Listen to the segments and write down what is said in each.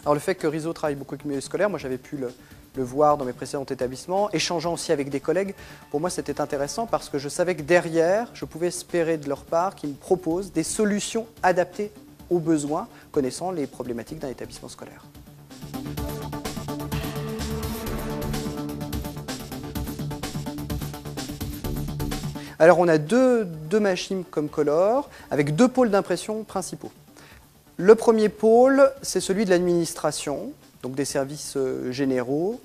Alors le fait que Riso travaille beaucoup avec le milieu scolaire, moi j'avais pu le voir dans mes précédents établissements, échangeant aussi avec des collègues, pour moi c'était intéressant parce que je savais que derrière, je pouvais espérer de leur part qu'ils me proposent des solutions adaptées aux besoins, connaissant les problématiques d'un établissement scolaire. Alors on a deux machines ComColor avec deux pôles d'impression principaux. Le premier pôle, c'est celui de l'administration, donc des services généraux,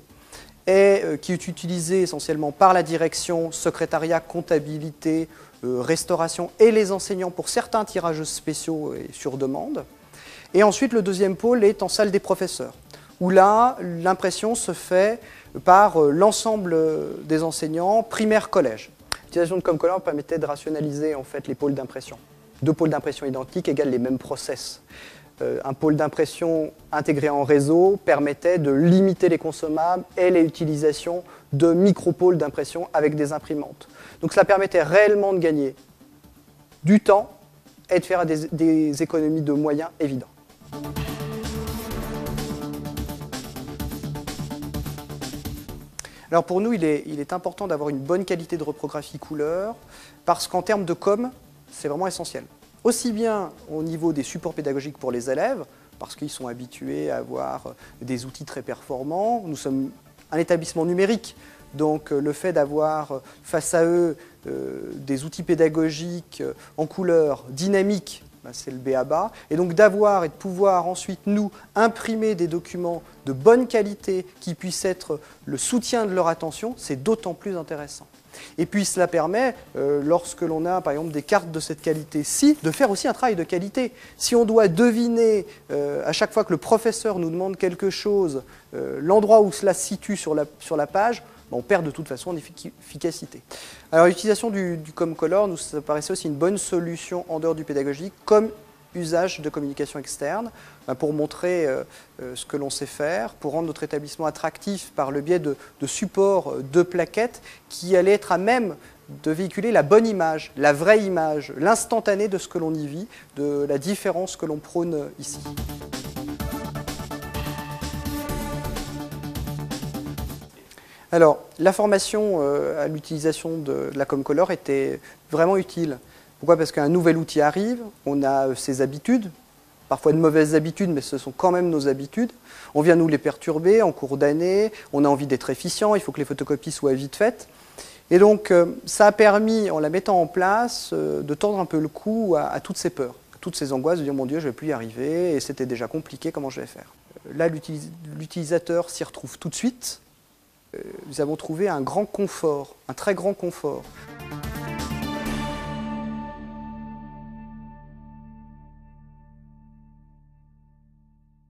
et qui est utilisé essentiellement par la direction, secrétariat, comptabilité, restauration et les enseignants pour certains tirages spéciaux et sur demande. Et ensuite, le deuxième pôle est en salle des professeurs, où là, l'impression se fait par l'ensemble des enseignants, primaire-collège. L'utilisation de ComColor permettait de rationaliser en fait les pôles d'impression. Deux pôles d'impression identiques égale les mêmes process. Un pôle d'impression intégré en réseau permettait de limiter les consommables et l'utilisation de micro-pôles d'impression avec des imprimantes. Donc cela permettait réellement de gagner du temps et de faire des économies de moyens évidents. Alors pour nous, il est important d'avoir une bonne qualité de reprographie couleur parce qu'en termes de com, c'est vraiment essentiel. Aussi bien au niveau des supports pédagogiques pour les élèves, parce qu'ils sont habitués à avoir des outils très performants. Nous sommes un établissement numérique, donc le fait d'avoir face à eux des outils pédagogiques en couleur dynamique, c'est le b.a.-ba. Et donc d'avoir et de pouvoir ensuite, nous, imprimer des documents de bonne qualité qui puissent être le soutien de leur attention, c'est d'autant plus intéressant. Et puis cela permet, lorsque l'on a par exemple des cartes de cette qualité-ci, de faire aussi un travail de qualité. Si on doit deviner à chaque fois que le professeur nous demande quelque chose, l'endroit où cela se situe sur la page, on perd de toute façon en efficacité. Alors l'utilisation du ComColor nous paraissait aussi une bonne solution en dehors du pédagogique, comme usage de communication externe, pour montrer ce que l'on sait faire, pour rendre notre établissement attractif par le biais de supports de plaquettes qui allaient être à même de véhiculer la bonne image, la vraie image, l'instantané de ce que l'on y vit, de la différence que l'on prône ici. Alors, la formation à l'utilisation de la ComColor était vraiment utile. Pourquoi? Parce qu'un nouvel outil arrive, on a ses habitudes, parfois de mauvaises habitudes, mais ce sont quand même nos habitudes. On vient nous les perturber en cours d'année, on a envie d'être efficient, il faut que les photocopies soient vite faites. Et donc, ça a permis, en la mettant en place, de tordre un peu le cou à toutes ces peurs, à toutes ces angoisses, de dire « mon Dieu, je ne vais plus y arriver, et c'était déjà compliqué, comment je vais faire ?» Là, l'utilisateur s'y retrouve tout de suite. Nous avons trouvé un grand confort, un très grand confort.